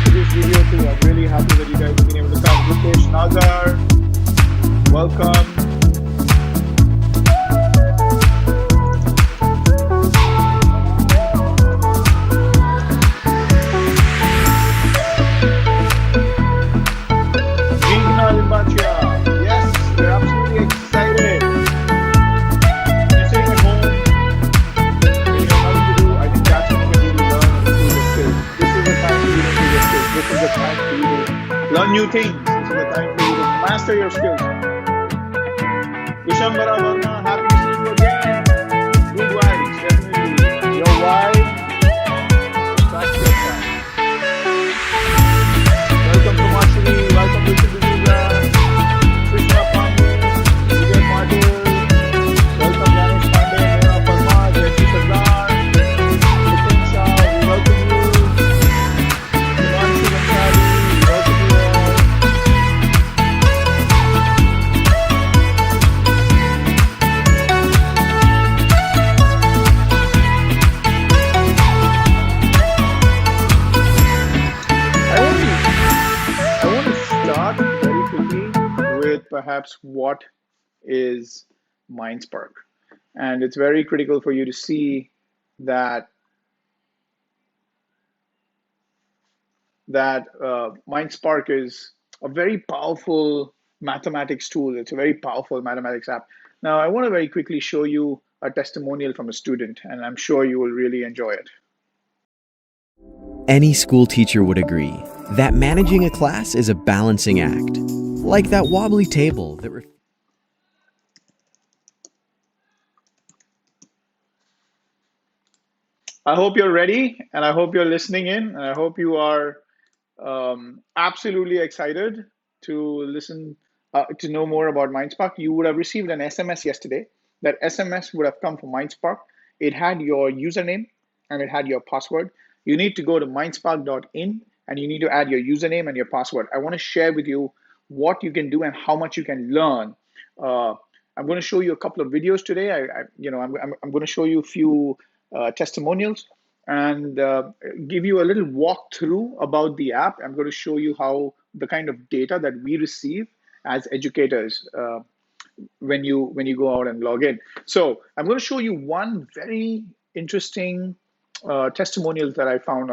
to this video too. I'm really happy that you guys have been able to come. Rupesh Nagar, welcome. Yes, we're absolutely excited. You're sitting at home, you have nothing to do. I think that's when you really learn and improve your skills. This is the time for you to improve your skills. This is the time for you to learn new things. This is the time for you to master your skills. Vishambara Verma, happy to see you again. Good vibes, definitely. Your vibe, that's your time. Welcome to Mashri, welcome to Shubhidra. Krishna Pandey, Vijay Madhu, welcome Ganesh Pandey, Mera Parma, Jayashree Sardar, Nitin Shah, we welcome you. Himanshu Bhansali, we welcome you all. I want to start very quickly with perhaps what is MINDSPARK. And it's very critical for you to see that MINDSPARK is a very powerful mathematics tool. It's a very powerful mathematics app. Now, I want to very quickly show you a testimonial from a student, and I'm sure you will really enjoy it. Any school teacher would agree that managing a class is a balancing act, like that wobbly table that I hope you're ready, and I hope you're listening in, and I hope you are absolutely excited to listen, to know more about MINDSPARK. You would have received an SMS yesterday. That SMS would have come from MINDSPARK. It had your username and it had your password. You need to go to mindspark.in and you need to add your username and your password. I want to share with you what you can do and how much you can learn. I'm going to show you a couple of videos today. I'm going to show you a few testimonials and give you a little walkthrough about the app. I'm going to show you how the kind of data that we receive as educators when you go out and log in. So I'm going to show you one very interesting testimonial that I found.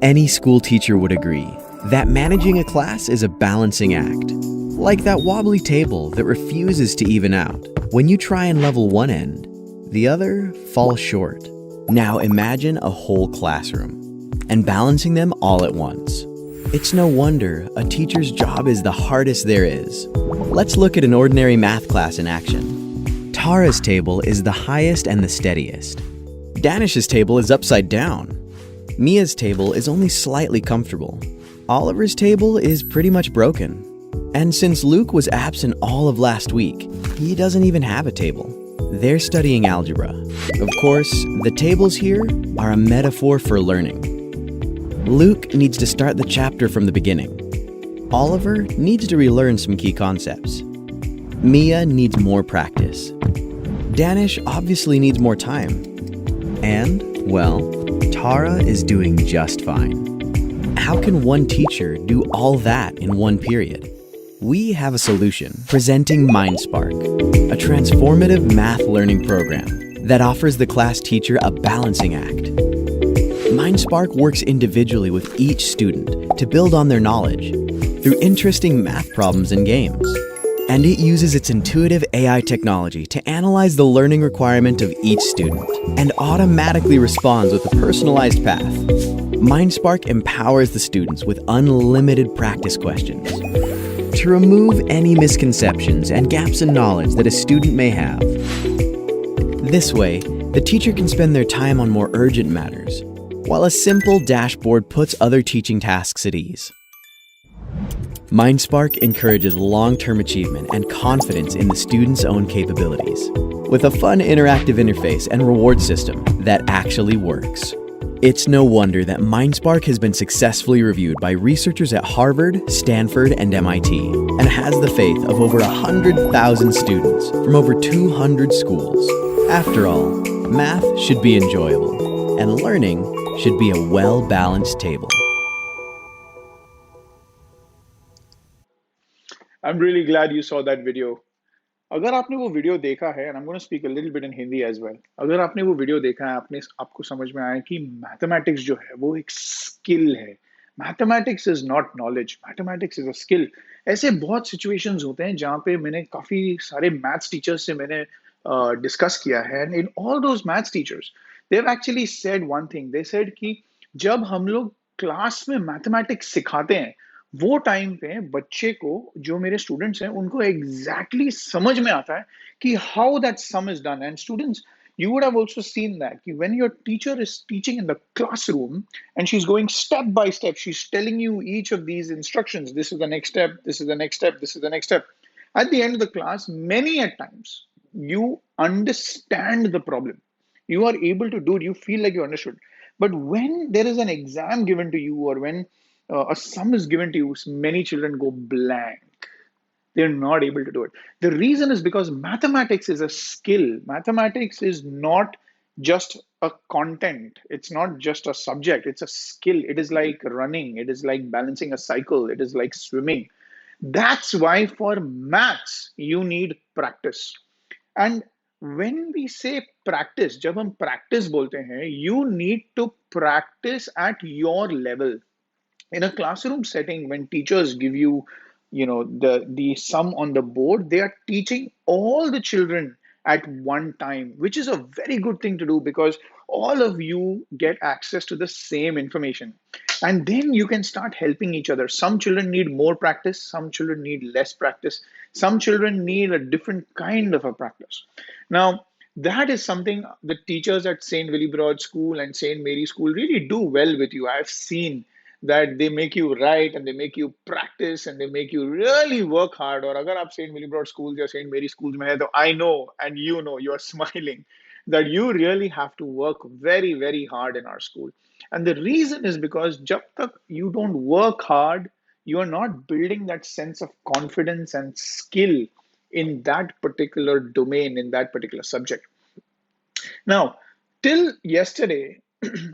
Any school teacher would agree that managing a class is a balancing act, like that wobbly table that refuses to even out. When you try and level one end, the other falls short. Now imagine a whole classroom and balancing them all at once. It's no wonder a teacher's job is the hardest there is. Let's look at an ordinary math class in action. Tara's table is the highest and the steadiest. Danish's table is upside down. Mia's table is only slightly comfortable. Oliver's table is pretty much broken. And since Luke was absent all of last week, he doesn't even have a table. They're studying algebra. Of course, the tables here are a metaphor for learning. Luke needs to start the chapter from the beginning. Oliver needs to relearn some key concepts. Mia needs more practice. Danish obviously needs more time. And, well, Tara is doing just fine. How can one teacher do all that in one period? We have a solution, presenting MINDSPARK, a transformative math learning program that offers the class teacher a balancing act. MINDSPARK works individually with each student to build on their knowledge through interesting math problems and games. And it uses its intuitive AI technology to analyze the learning requirement of each student and automatically responds with a personalized path. MINDSPARK empowers the students with unlimited practice questions to remove any misconceptions and gaps in knowledge that a student may have. This way, the teacher can spend their time on more urgent matters, while a simple dashboard puts other teaching tasks at ease. MINDSPARK encourages long-term achievement and confidence in the student's own capabilities, with a fun interactive interface and reward system that actually works. It's no wonder that MINDSPARK has been successfully reviewed by researchers at Harvard, Stanford, and MIT, and has the faith of over 100,000 students from over 200 schools. After all, math should be enjoyable, and learning should be a well-balanced table. I'm really glad you saw that video. अगर आपने वो video देखा है, and I'm going to speak a little bit in Hindi as well. अगर आपने वो video देखा है, आपको समझ में आया कि मैथमेटिक्स जो है वो एक स्किल है. Mathematics is not knowledge, mathematics is a skill. ऐसे बहुत सिचुएशंस होते हैं जहाँ पे मैंने काफी सारे मैथ्स टीचर्स से मैंने डिस्कस किया है, and in all those maths teachers they have actually said one thing. They said कि जब हम लोग क्लास में मैथमेटिक्स सिखाते हैं, वो टाइम पे बच्चे को, जो मेरे स्टूडेंट्स हैं, उनको एग्जैक्टली समझ में आता है कि how that some is done. And students, you would have also seen that when your teacher is teaching in the classroom and she's going step by step, she's telling you each of these instructions, this is the next step, this is the next step, this is the next step. At the end of the class, many at times, you understand the problem, you are able to do it, you feel like you understood. But when there is an exam given to you, or when a sum is given to you, many children go blank. They're not able to do it. The reason is because mathematics is a skill. Mathematics is not just a content, it's not just a subject, it's a skill. It is like running, it is like balancing a cycle, it is like swimming. That's why for maths, you need practice. And when we say practice, जब हम practice बोलते हैं, you need to practice at your level. In a classroom setting, when teachers give you, the sum on the board, they are teaching all the children at one time, which is a very good thing to do, because all of you get access to the same information, and then you can start helping each other. Some children need more practice, some children need less practice, some children need a different kind of a practice. Now, that is something the teachers at St. Willibrords School and St. Mary School really do well with you. I've seen that they make you write, and they make you practice, and they make you really work hard. Or अगर आप St. Willibrord schools या St. Mary schools में है, तो I know, and you are smiling, that you really have to work very, very hard in our school. And the reason is because जब तक you don't work hard, you are not building that sense of confidence and skill in that particular domain, in that particular subject. Now, till yesterday,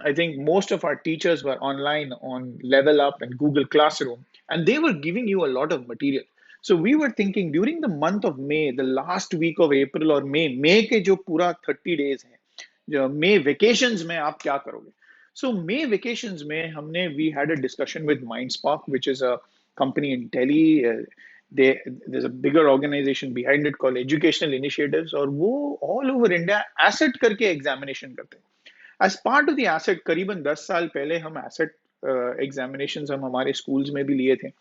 I think most of our teachers were online on Level Up and Google Classroom, and they were giving you a lot of material. So we were thinking during the month of May, the last week of April or May के जो पूरा 30 days हैं, जो May vacations में आप क्या करोगे? So May vacations में we had a discussion with MINDSPARK, which is a company in Delhi. There's a bigger organization behind it called Educational Initiatives, और वो all over India asset करके examination करते हैं. As part of the asset, करीबन 10 साल पहले हम asset examinations हम हमारे schools में भी लिए थे.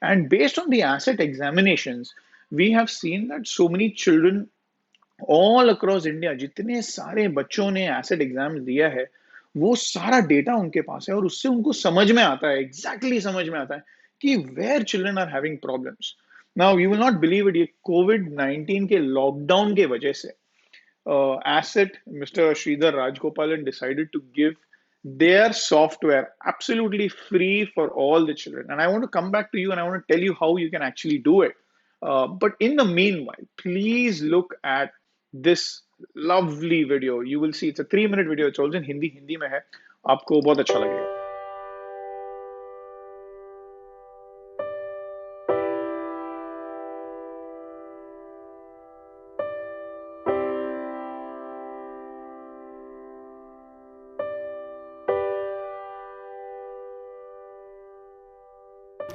And based on the asset examinations, we have seen that so many children all across India, जितने सारे बच्चों ने asset exams दिया है, वो सारा data उनके पास है, और उससे उनको समझ में आता है, exactly समझ में आता है कि where children are having problems. Now, you will not believe it, ये COVID-19 के lockdown के वजह से Asset, Mr. Sridhar Rajgopalan decided to give their software absolutely free for all the children. And I want to come back to you, and I want to tell you how you can actually do it. But in the meanwhile, please look at this lovely video. You will see it's a 3-minute video. It's also in Hindi. Hindi में है. आपको बहुत अच्छा लगेगा.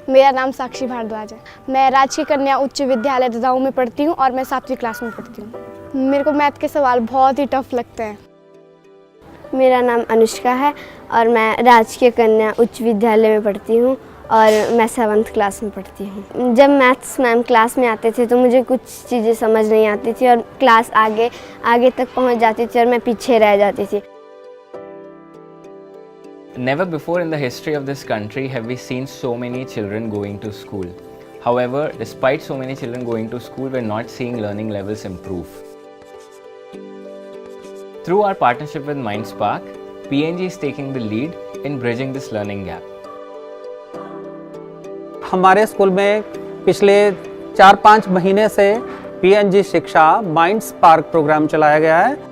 मेरा नाम साक्षी भारद्वाज है। मैं राजकीय कन्या उच्च विद्यालय ददाऊ में पढ़ती हूँ और मैं 7वीं क्लास में पढ़ती हूँ। मेरे को मैथ के सवाल बहुत ही टफ लगते हैं। मेरा नाम अनुष्का है और मैं राजकीय कन्या उच्च विद्यालय में पढ़ती हूँ और मैं 7th क्लास में पढ़ती हूँ। जब मैथ्स मैम क्लास में आते थे तो मुझे कुछ चीज़ें समझ नहीं आती थी और क्लास आगे तक पहुँच जाती थी और मैं पीछे रह जाती थी। Never before in the history of this country have we seen so many children going to school. However, despite so many children going to school, we're not seeing learning levels improve. Through our partnership with MINDSPARK, PNG is taking the lead in bridging this learning gap. हमारे school में पिछले 4-5 महीने से PNG शिक्षा MINDSPARK programme चलाया गया है।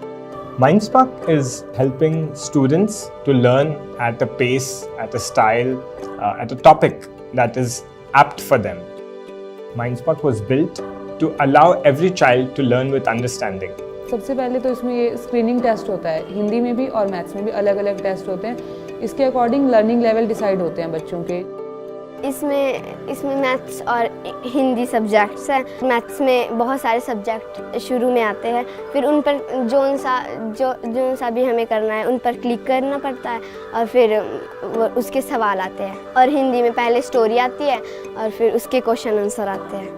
MINDSPARK is helping students to learn at a pace, at a style, at a topic that is apt for them. MINDSPARK was built to allow every child to learn with understanding. सबसे पहले तो इसमें ये screening test होता है, हिंदी में भी और मैथ्स में भी अलग अलग टेस्ट होते हैं। इसके अकॉर्डिंग लर्निंग लेवल डिसाइड होते हैं बच्चों के। इसमें मैथ्स और हिंदी सब्जेक्ट्स हैं। मैथ्स में बहुत सारे सब्जेक्ट शुरू में आते हैं, फिर उन पर जो सा भी हमें करना है उन पर क्लिक करना पड़ता है और फिर उसके सवाल आते हैं। और हिंदी में पहले स्टोरी आती है और फिर उसके क्वेश्चन आंसर आते हैं।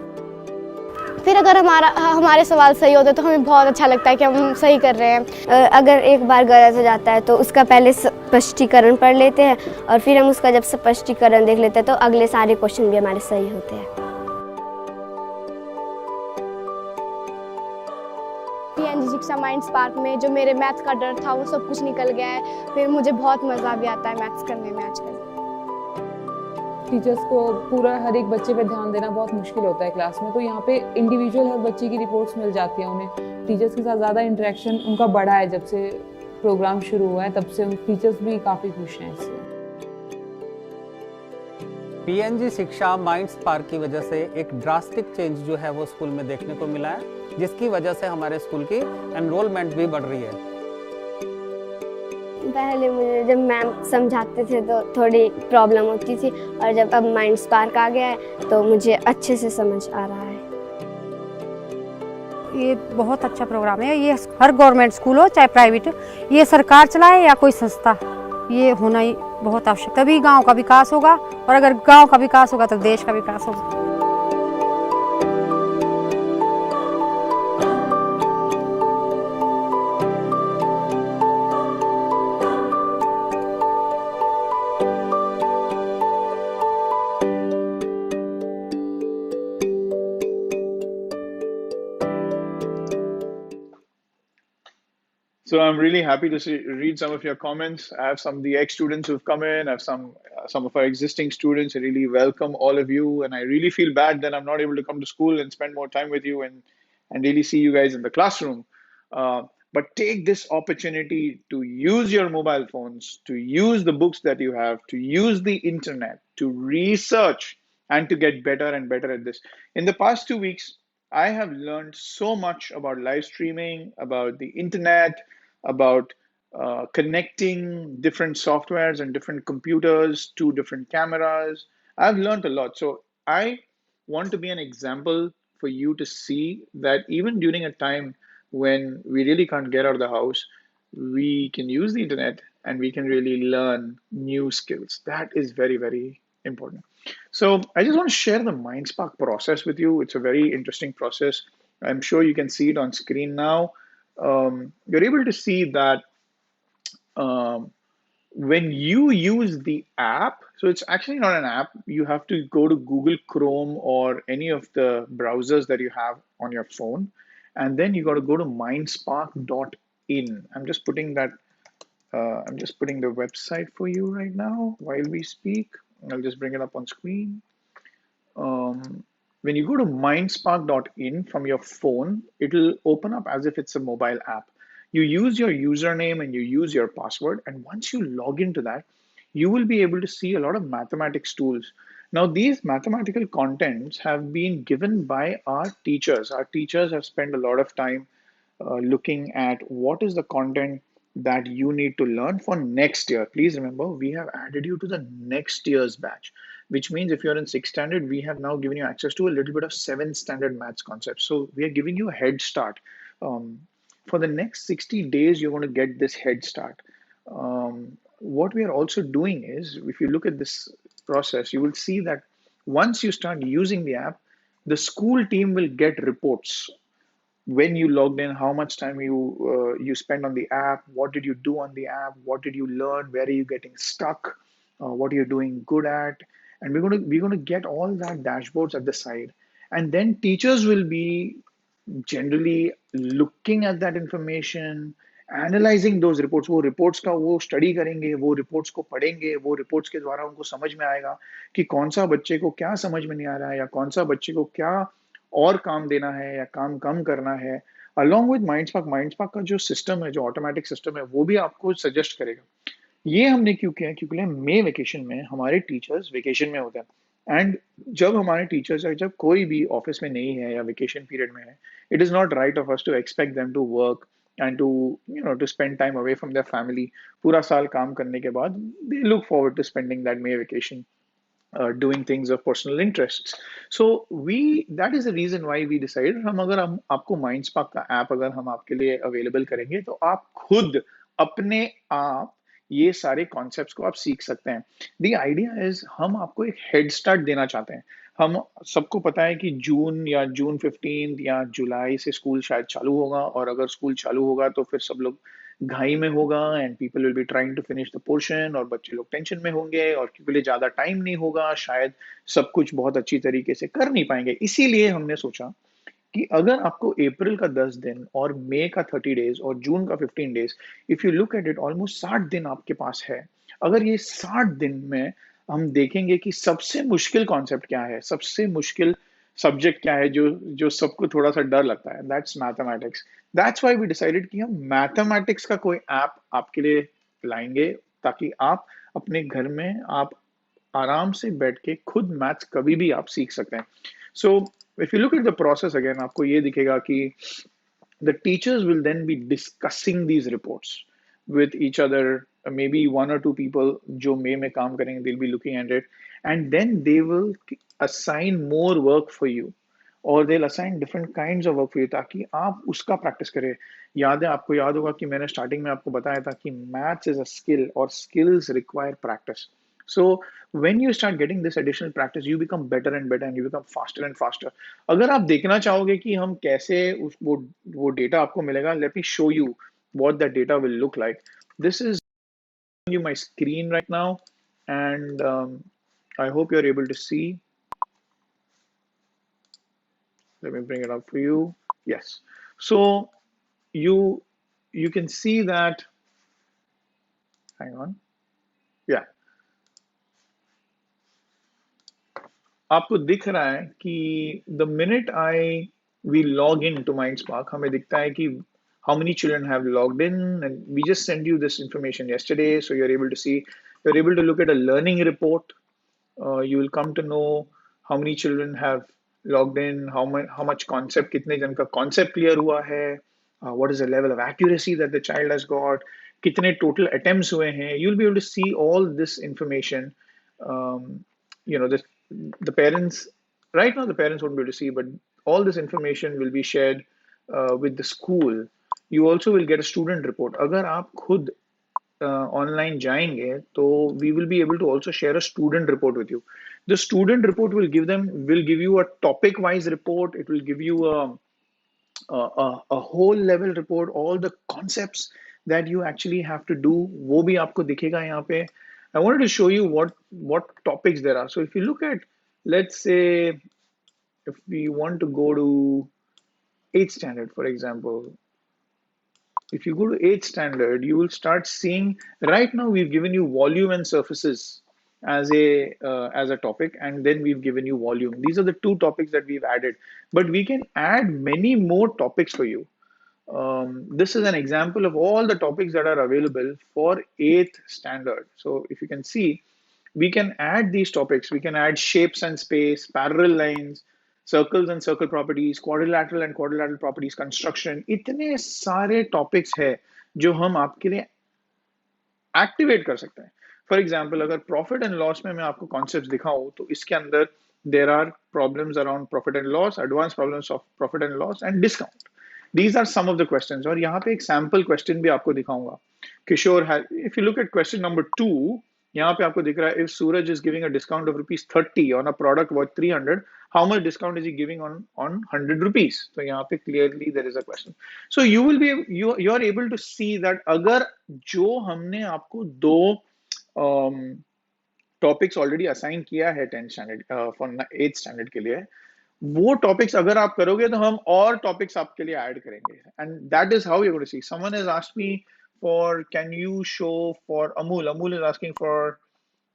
फिर अगर हमारे सवाल सही होते हैं तो हमें बहुत अच्छा लगता है कि हम सही कर रहे हैं। अगर एक बार गलत हो जाता है तो उसका पहले स्पष्टीकरण पढ़ लेते हैं और फिर हम उसका जब स्पष्टीकरण देख लेते हैं तो अगले सारे क्वेश्चन भी हमारे सही होते हैं। पीएनजी शिक्षा माइंडस्पार्क में जो मेरे मैथ्स का डर था वो सब कुछ निकल गया है। फिर मुझे बहुत मज़ा भी आता है मैथ्स करने में आजकल। टीचर्स को पूरा हर एक बच्चे पे ध्यान देना बहुत मुश्किल होता है क्लास में, तो यहाँ पे इंडिविजुअल हर बच्चे की रिपोर्ट्स मिल जाती हैं उन्हें। टीचर्स के साथ ज़्यादा इंटरेक्शन उनका बढ़ा है जब से प्रोग्राम शुरू हुआ है, तब से टीचर्स भी काफ़ी खुश हैं इससे। पीएनजी शिक्षा माइंडस्पार्क की वजह से एक ड्रास्टिक चेंज जो है वो स्कूल में देखने को मिला है, जिसकी वजह से हमारे स्कूल की एनरोलमेंट भी बढ़ रही है। पहले मुझे जब मैम समझाते थे तो थोड़ी प्रॉब्लम होती थी और जब अब माइंडस्पार्क आ गया है तो मुझे अच्छे से समझ आ रहा है। ये बहुत अच्छा प्रोग्राम है। ये हर गवर्नमेंट स्कूल हो चाहे प्राइवेट, ये सरकार चलाए या कोई संस्था, ये होना ही बहुत आवश्यक। तभी गांव का विकास होगा और अगर गांव का विकास होगा तो देश का विकास होगा। So I'm really happy to read some of your comments. I have some of the ex-students who've come in. I have some of our existing students. I really welcome all of you, and I really feel bad that I'm not able to come to school and spend more time with you and really see you guys in the classroom. But take this opportunity to use your mobile phones, to use the books that you have, to use the internet, to research, and to get better and better at this. In the past 2 weeks, I have learned so much about live streaming, about the internet, about connecting different softwares and different computers to different cameras. I've learned a lot. So I want to be an example for you to see that even during a time when we really can't get out of the house, we can use the internet and we can really learn new skills. That is very, very important. So I just want to share the MINDSPARK process with you. It's a very interesting process. I'm sure you can see it on screen now. You're able to see that when you use the app, so it's actually not an app. You have to go to Google Chrome or any of the browsers that you have on your phone. And then you got to go to mindspark.in. I'm just putting the website for you right now while we speak. I'll just bring it up on screen. When you go to mindspark.in from your phone, it'll open up as if it's a mobile app. You use your username and you use your password. And once you log into that, you will be able to see a lot of mathematics tools. Now, these mathematical contents have been given by our teachers. Our teachers have spent a lot of time looking at what is the content that you need to learn for next year. Please remember, we have added you to the next year's batch, which means if you're in 6th standard, we have now given you access to a little bit of 7th standard maths concepts. So we are giving you a head start. For the next 60 days, you're going to get this head start. What we are also doing is, if you look at this process, you will see that once you start using the app, the school team will get reports. When you logged in, how much time you spend on the app, what did you do on the app, what did you learn, where are you getting stuck, what are you doing good at, and we're going to get all that dashboards at the side, and then teachers will be generally looking at that information, analysing those reports. वो reports का वो study करेंगे, वो reports को पढ़ेंगे, वो reports के द्वारा उनको समझ में आएगा कि कौन सा बच्चे को क्या समझ में नहीं आ रहा है या कौन सा बच्चे को क्या और काम देना है या काम कम करना है। अलॉन्ग विद माइंडस्पार्क का जो सिस्टम है, जो ऑटोमेटिक सिस्टम है, वो भी आपको सजेस्ट करेगा। ये हमने क्यों किया? क्योंकि मई वेकेशन में हमारे टीचर्स वेकेशन में होते हैं। एंड जब हमारे टीचर्स है, जब कोई भी ऑफिस में नहीं है या वेकेशन पीरियड में है, it is not right of us to expect them to work and to to spend time away from their family. पूरा साल काम करने के बाद they look forward to spending that May vacation doing things of personal interests. So we that is the reason why we decided हम आपको Mindspark का app अगर हम आपके लिए अवेलेबल करेंगे तो आप खुद अपने आप ये सारे कॉन्सेप्ट्स को आप सीख सकते हैं. द आइडिया इज हम आपको एक हेड स्टार्ट देना चाहते हैं. हम सबको पता है कि जून या जून 15 या जुलाई से स्कूल शायद चालू होगा, और अगर स्कूल चालू होगा तो फिर सब लोग घाई में होगा and people will be trying to finish the portion, और बच्चे लोग टेंशन में होंगे और क्योंकि लिए ज़्यादा टाइम नहीं होगा, शायद सब कुछ बहुत अच्छी तरीके से कर नहीं पाएंगे. इसीलिए हमने सोचा कि अगर आपको अप्रैल का 10 दिन और मई का 30 डेज और जून का 15 days, if you look at it, almost 60 दिन आपके पास है. अगर ये 60 दिन में हम देखेंगे कि सबसे मुश्किल कॉन्सेप्ट क्या है, सबसे मुश्किल सब्जेक्ट क्या है, जो जो सबको थोड़ा सा डर लगता है, that's mathematics. That's why we decided कि हम मैथमेटिक्स का कोई ऐप आपके लिए लाएंगे, ताकि आप अपने घर में आप आराम से बैठ के खुद मैथ्स कभी भी आप सीख सकते हैं. सो if you look at the process again, आपको ये दिखेगा कि the teachers will then be discussing these reports with each other, maybe one or two people जो May में काम करेंगे, they'll be looking at it, and then they will assign more work for you, और they'll assign different kinds of work for you ताकि आप उसका practice करें. याद है, आपको याद होगा कि मैंने स्टार्टिंग में आपको बताया था कि मैथ्स इज अ स्किल और skills require practice. So when you start getting this additional practice, you become better and better and you become faster and faster. अगर आप देखना चाहोगे कि हम कैसे वो डेटा आपको मिलेगा, let me show you what that data will look like. This is you my screen right now, and I hope you're able to see. Let me bring it up for you. Yes. So you can see that. Hang on. Yeah. आपको दिख रहा है कि the minute we log in to Mindspark, हमें दिखता है कि how many children have logged in, and we just sent you this information yesterday, so you're able to see, you're able to look at a learning report. You will come to know how many children have logged in, how much concept, कितने जन का concept clear हुआ है, what is the level of accuracy that the child has got, कितने total attempts हुए हैं. You'll be able to see all this information. um, the parents, right now the parents won't be able to see, but all this information will be shared with the school. You also will get a student report. अगर आप खुद online जाएंगे तो we will be able to also share a student report with you. The student report will give you a topic wise report. It will give you a whole level report, all the concepts that you actually have to do, वो भी आपको दिखेगा यहाँ पे. I wanted to show you what topics there are. So if you look at, let's say, if we want to go to 8th standard, for example, if you go to 8th standard, you will start seeing, right now we've given you volume and surfaces as a topic, and then we've given you volume. These are the two topics that we've added, but we can add many more topics for you. This is an example of all the topics that are available for 8th standard. So if you can see, we can add these topics. We can add shapes and space, parallel lines, circles and circle properties, quadrilateral and quadrilateral properties, construction. इतने सारे topics है जो हम आपके लिए activate कर सकते हैं. फॉर एग्जाम्पल, अगर प्रॉफिट एंड लॉस में मैं आपको कॉन्सेप्ट दिखाऊं तो इसके अंदर there are problems around profit and loss, advance problems of profit and loss and discount. These are some of the questions. और यहाँ पे एक सैम्पल क्वेश्चन भी आपको दिखाऊंगा. किशोर, if you look at question number 2, यहाँ पे आपको दिख रहा है, if Suraj is giving a discount of ₹30 on a product worth 300, how much discount is he giving on ₹100? So यहाँ पे clearly there is a question. So you are able to see that अगर जो हमने आपको दो topics already assign किया है 10th standard for 8th standard के लिए, वो टॉपिक्स अगर आप करोगे तो हम और टॉपिक्स आपके लिए ऐड करेंगे. And that is how you going to see. Someone has asked me for, can you show for Amul is asking for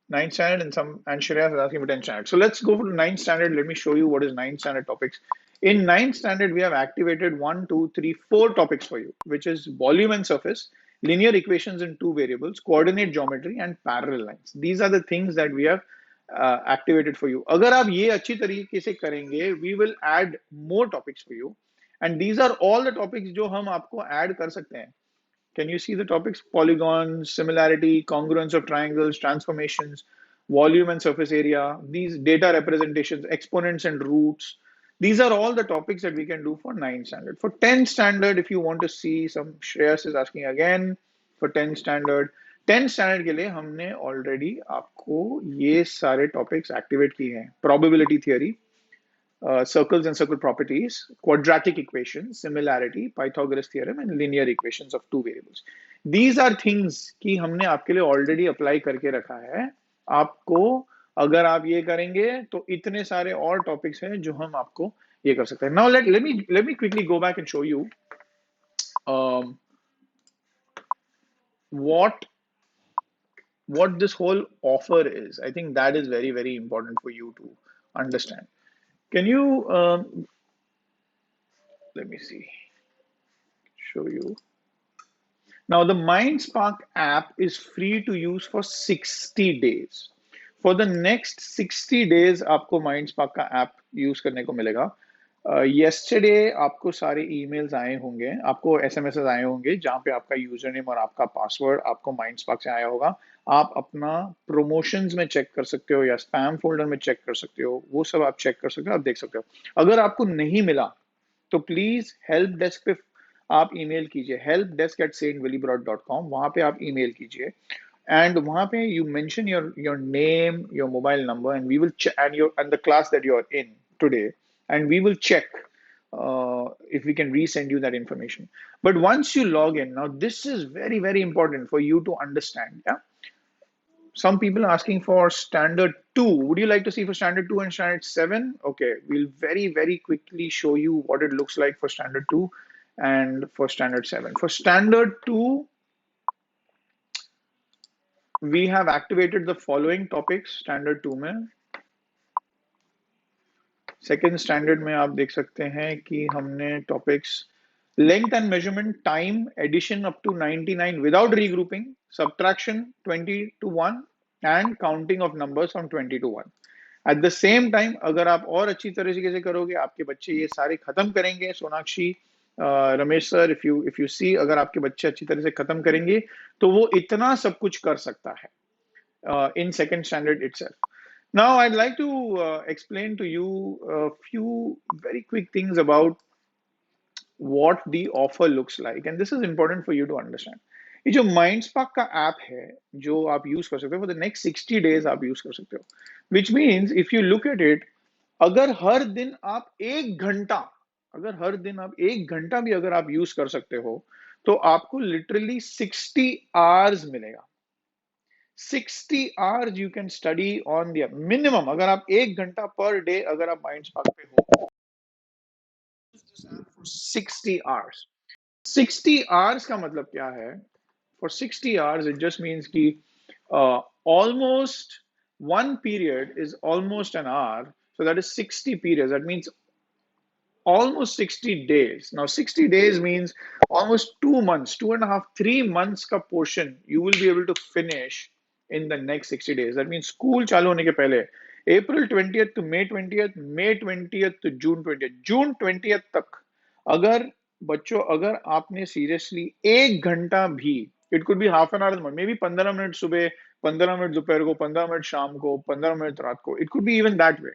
9th standard, and Shreya is asking for 10th standard. So let's go for 9th standard. Let me show you what is 9th standard topics. In 9th standard, we have activated 1, 2, 3, 4 topics for you, which is volume and surface, linear equations in two variables, coordinate geometry, and parallel lines. These are the things that we have activated for you. अगर आप ये अच्छी तरीके से करेंगे, we will add more topics for you, and these are all the topics जो हम आपको add कर सकते हैं. Can you see the topics? Polygons, similarity, congruence of triangles, transformations, volume and surface area, these data representations, exponents and roots. These are all the topics that we can do for 9th standard. For 10th standard, if you want to see some, Shreyas is asking again for 10th standard. 10th standard के लिए हमने already आपको ये सारे topics activate किए हैं. Probability theory, circles and circle properties, quadratic equations, similarity, Pythagoras theorem, and linear equations of two variables. These are things कि हमने आपके लिए already apply करके रखा है. आपको अगर आप ये करेंगे तो इतने सारे और topics हैं जो हम आपको ये कर सकते हैं. Now let me quickly go back and show you what this whole offer is. I think that is very, very important for you to understand. Can you let me see, show you. Now the MINDSPARK app is free to use for 60 days. For the next 60 days आपको MINDSPARK का app use करने को मिलेगा. Yesterday आपको सारे emails आए होंगे, आपको SMSs आए होंगे जहाँ पे आपका username और आपका password आपको MINDSPARK से आया होगा. आप अपना promotions में check कर सकते हो या spam folder में check कर सकते हो, वो सब आप check कर सकते हो, आप देख सकते हो. अगर आपको नहीं मिला तो प्लीज हेल्प डेस्क पे आप ईमेल कीजिए, helpdesk@stwillibrords.com. वहां पे आप ईमेल कीजिए and वहां पे you mention your name, your mobile number, and we will check, and the class that you are in today, and we will check if we can resend you that information. But once you log in, now this is very, very important for you to understand. Yeah, some people are asking for standard 2. Would you like to see for standard 2 and standard 7? Okay, we'll very, very quickly show you what it looks like for standard 2 and for standard 7. For standard 2, we have activated the following topics. Standard 2 में, second standard में आप देख सकते हैं कि हमने topics length and measurement, time, addition up to 99 without regrouping, subtraction 20 to 1, and counting of numbers from 20 to 1. At the same time, अगर आप और अच्छी तरीके से करोगे, आपके बच्चे ये सारे खत्म करेंगे. Sonakshi, Ramesh sir, if you see, अगर आपके बच्चे अच्छी तरह से खत्म करेंगे तो वो इतना सब कुछ कर सकता है in second standard itself. Now I'd like to explain to you a few very quick things about what the offer looks like, and this is important for you to understand. ये जो MINDSPARK का app है जो आप use कर सकते हो, for the next 60 days आप यूज कर सकते हो, which means if you look at it, अगर हर दिन आप एक घंटा भी अगर आप यूज कर सकते हो तो आपको लिटरली 60 आवर्स मिलेगा. 60 hours you can study on the minimum. अगर आप एक घंटा पर डे अगर आप MINDSPARK पे हो, 60 hours. 60 hours का मतलब क्या है? For 60 hours, it just means कि almost one period is almost an hour. So that is 60 periods. That means almost 60 days. Now 60 days means almost 2 months, 2.5, 3 months का portion you will be able to finish in the next 60 days. That means school चालू होने के पहले April 20th to May 20th, May 20th to June 20th, June 20th तक अगर बच्चों अगर आपने सीरियसली एक घंटा भी, it could be half an hour, may be 15 minute सुबह, 15 मिनट दोपहर को, 15 मिनट शाम को, 15 मिनट रात को, it could be even that way.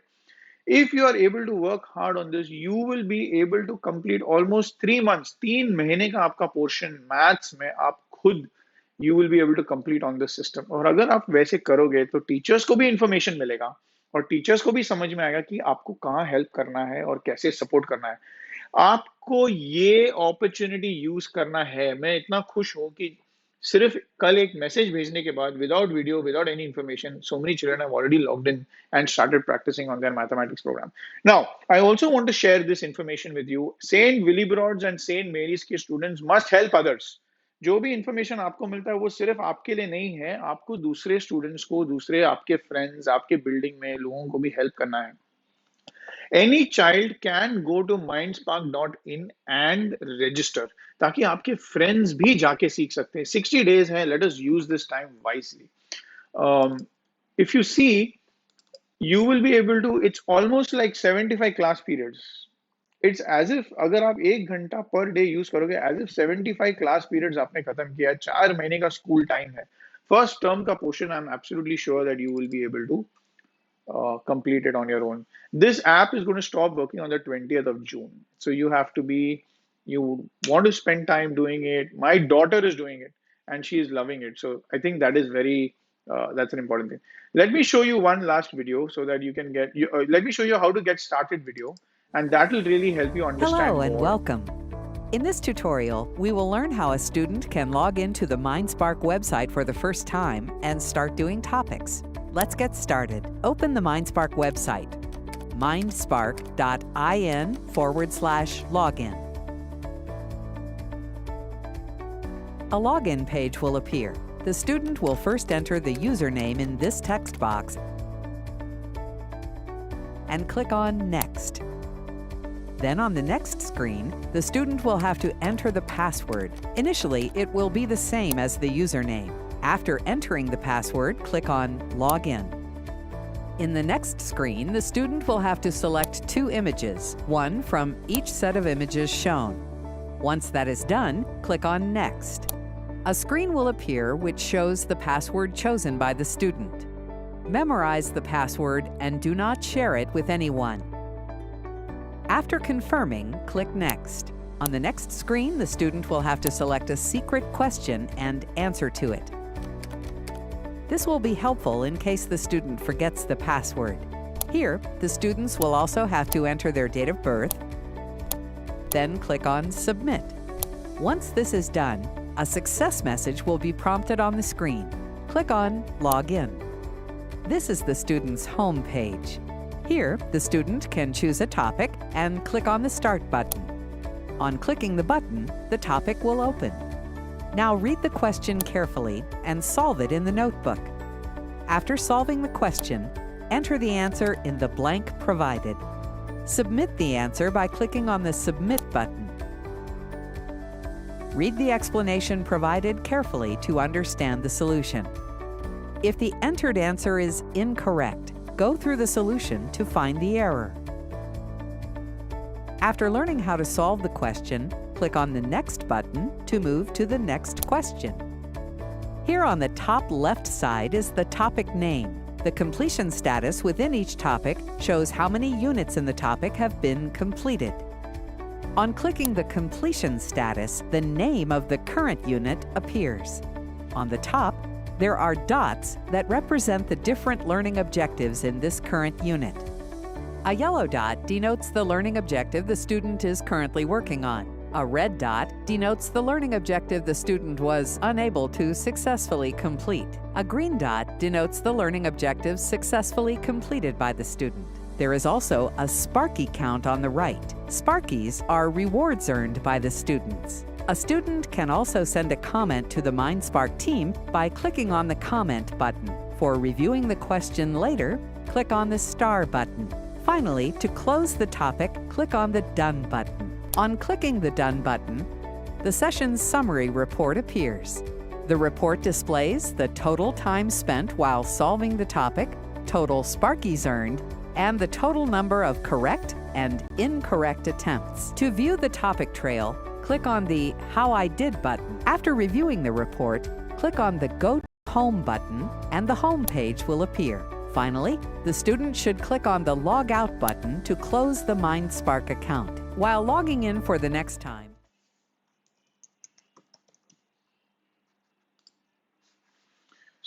If you are able to work hard on this, you will be able to complete almost 3 months. 3 महीने का आपका पोर्शन मैथ्स में आप खुद you will be able to complete on this system. और अगर आप वैसे करोगे तो टीचर्स को भी इंफॉर्मेशन मिलेगा और टीचर्स को भी समझ में आएगा कि आपको कहाँ हेल्प करना है और कैसे सपोर्ट करना है. आपको ये अपॉर्चुनिटी यूज करना है. मैं इतना खुश हूं कि सिर्फ कल एक मैसेज भेजने के बाद, without video, without any information, so many children have already logged in and started practicing on their mathematics program. Now, I also want to share this information with you. St. Willibrords and St. Mary's के students must help others. जो भी information आपको मिलता है वो सिर्फ आपके लिए नहीं है, आपको दूसरे स्टूडेंट्स को, दूसरे आपके फ्रेंड्स, आपके बिल्डिंग में लोगों को भी हेल्प करना है. Any child can go to mindspark.in and register ताकि आपके फ्रेंड्स भी जाके सीख सकते हैं. 60 days है, let us use this time wisely. If you see, you will be able to, it's almost like 75 class periods. It's as if अगर आप 1 घंटा per day use करोगे, as if 75 class periods आपने खत्म किया है, 4 महीने का school time है. First term का portion, I'm absolutely sure that you will be able to complete it on your own. This app is going to stop working on the 20th of June. So you want to spend time doing it. My daughter is doing it and she is loving it. So I think that is that's an important thing. Let me show you one last video so that you can let me show you how to get started video, and that will really help you understand Hello and more. welcome. In this tutorial, we will learn how a student can log into the MINDSPARK website for the first time and start doing topics. Let's get started. Open the MINDSPARK website, mindspark.in/login. A login page will appear. The student will first enter the username in this text box and click on Next. Then on the next screen, the student will have to enter the password. Initially, it will be the same as the username. After entering the password, click on Login. In the next screen, the student will have to select 2 images, one from each set of images shown. Once that is done, click on Next. A screen will appear which shows the password chosen by the student. Memorize the password and do not share it with anyone. After confirming, click Next. On the next screen, the student will have to select a secret question and answer to it. This will be helpful in case the student forgets the password. Here, the students will also have to enter their date of birth, then click on Submit. Once this is done, a success message will be prompted on the screen. Click on Login. This is the student's home page. Here, the student can choose a topic and click on the Start button. On clicking the button, the topic will open. Now read the question carefully and solve it in the notebook. After solving the question, enter the answer in the blank provided. Submit the answer by clicking on the Submit button. Read the explanation provided carefully to understand the solution. If the entered answer is incorrect, go through the solution to find the error. After learning how to solve the question, click on the Next button to move to the next question. Here on the top left side is the topic name. The completion status within each topic shows how many units in the topic have been completed. On clicking the completion status, the name of the current unit appears. On the top, there are dots that represent the different learning objectives in this current unit. A yellow dot denotes the learning objective the student is currently working on. A red dot denotes the learning objective the student was unable to successfully complete. A green dot denotes the learning objectives successfully completed by the student. There is also a Sparky count on the right. Sparkies are rewards earned by the students. A student can also send a comment to the MINDSPARK team by clicking on the Comment button. For reviewing the question later, click on the Star button. Finally, to close the topic, click on the Done button. On clicking the Done button, the session's summary report appears. The report displays the total time spent while solving the topic, total Sparkies earned, and the total number of correct and incorrect attempts. To view the topic trail, click on the How I Did button. After reviewing the report, click on the Go Home button and the home page will appear. Finally, the student should click on the Log Out button to close the MINDSPARK account. While logging in for the next time,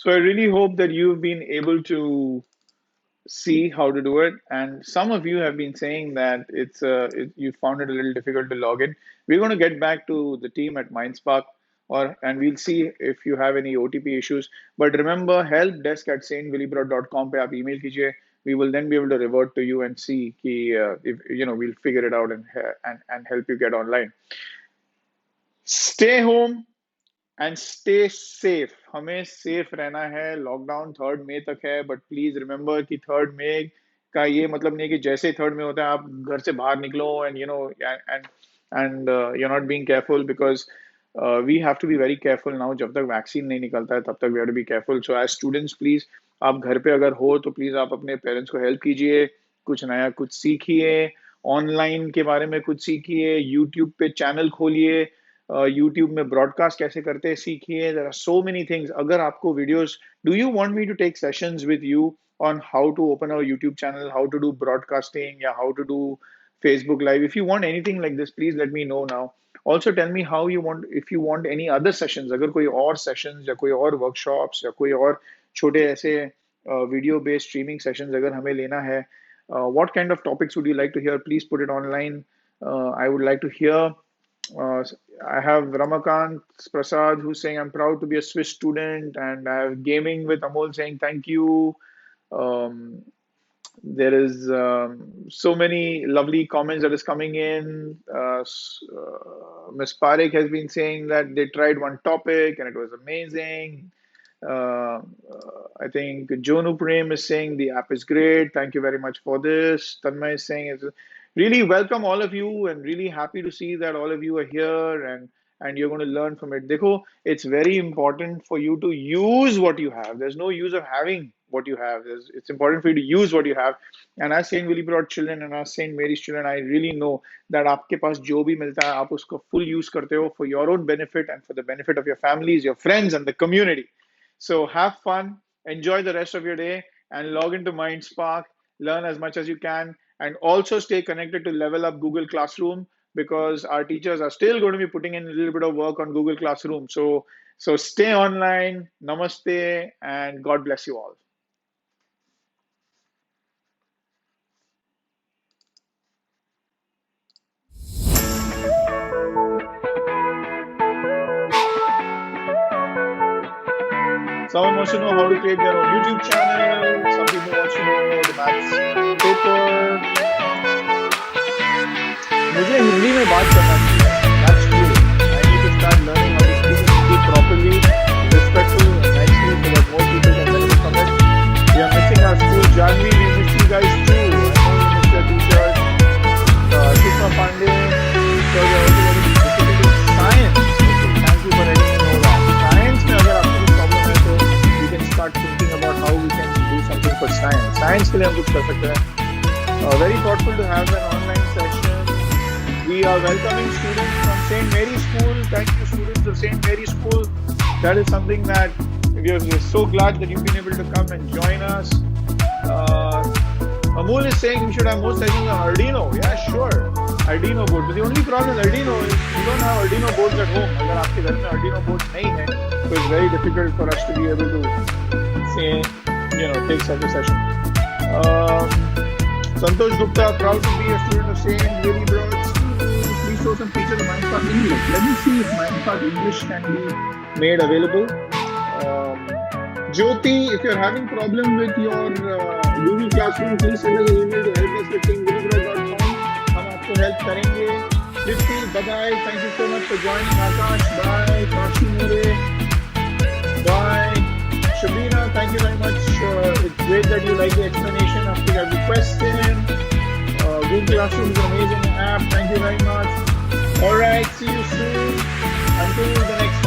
So I really hope that you've been able to see how to do it. And some of you have been saying that you found it a little difficult to log in. We're going to get back to the team at MINDSPARK, and we'll see if you have any OTP issues. But remember, helpdesk@stwillibrords.com पे आप email कीजिए. We will then be able to revert to you and see if we'll figure it out and help you get online. Stay home and stay safe. हमें safe रहना है. Lockdown 3 मई तक है, but please remember कि 3 मई का ये मतलब नहीं है कि जैसे 3 मई होता है आप घर से बाहर निकलो and you're not being careful, because we have to be very careful now. जब तक वैक्सीन नहीं निकलता है तब तक we have to be careful. So as students, please आप घर पे अगर हो तो प्लीज़ आप अपने पेरेंट्स को हेल्प कीजिए, कुछ नया कुछ सीखिए, ऑनलाइन के बारे में कुछ सीखिए, यूट्यूब पे चैनल खोलिए, यूट्यूब में ब्रॉडकास्ट कैसे करते हैं सीखिए। There are so many things. अगर आपको videos, do you want me to take sessions with you on how to open a YouTube channel, how to do broadcasting, yeah, how to do Facebook Live? If you want anything like this, please let me know now. Also tell me how you want, if you want any other sessions, अगर कोई और sessions या कोई और workshops या कोई और छोटे ऐसे video based streaming sessions अगर हमें लेना है, what kind of topics would you like to hear? Please put it online. I would like to hear. I have Ramakant Prasad who's saying I'm proud to be a SWIS student, and I have Gaming with Amol saying thank you. Um, there is so many lovely comments that is coming in. Ms. Parekh has been saying that they tried one topic and it was amazing. I think Jonu Prem is saying the app is great. Thank you very much for this. Tanmay is saying it's really welcome all of you, and really happy to see that all of you are here and you're going to learn from it. Dekho, it's very important for you to use what you have. There's no use of having what you have. It's important for you to use what you have. And as St. Willibrord children and as St. Mary's children, I really know that आपके पास जो भी मिलता है आप उसको full use करते हो for your own benefit and for the benefit of your families, your friends, and the community. So have fun, enjoy the rest of your day, and log into MindSpark, learn as much as you can, and also stay connected to Level Up Google Classroom, because our teachers are still going to be putting in a little bit of work on Google Classroom. So stay online, namaste, and God bless you all. Someone wants to know how to create their own YouTube channel. Some people want to know the maths paper. मुझे हिंदी में बात करना चाहिए. That's true. I need to start learning how to speak properly, respectfully, and nicely so that more people can benefit from it. We are missing our school. Janvi, we miss you guys too. I know you miss your teachers. Shishma Pandey, so we are also very difficult in science. Okay, thank you for letting me know that. Science में अगर आपको कुछ problem है तो we can start thinking about how we can do something for science. Science के लिए हम कुछ कर सकते हैं. Very thoughtful to have an online session. We are welcoming students from St. Mary's School. Thank you, students of St. Mary's School. That is something that we're so glad that you've been able to come and join us. Amol is saying we should have more sessions on Arduino. Yeah, sure. Arduino board. But the only problem with Arduino is we don't have Arduino boards at home. अगर आपके घर में Arduino boards नहीं हैं, so it's very difficult for us to be able to say, take such a session. Santosh Gupta, proud to be a student of St. Willibrords. Please show some features of MindSpark English. Let me see if MindSpark English can be made available. Jyoti, if you're having problem with your Google Classroom, please send us an email to help@stwillibrords.com. हम आपको help करेंगे. Tripti, bye-bye. Thank you so much for joining. Akash, bye. Kashi Mere, bye. Shabina, thank you very much. It's great that you like the explanation after every question. Google Classroom is an amazing app. Thank you very much. All right, see you soon. Until the next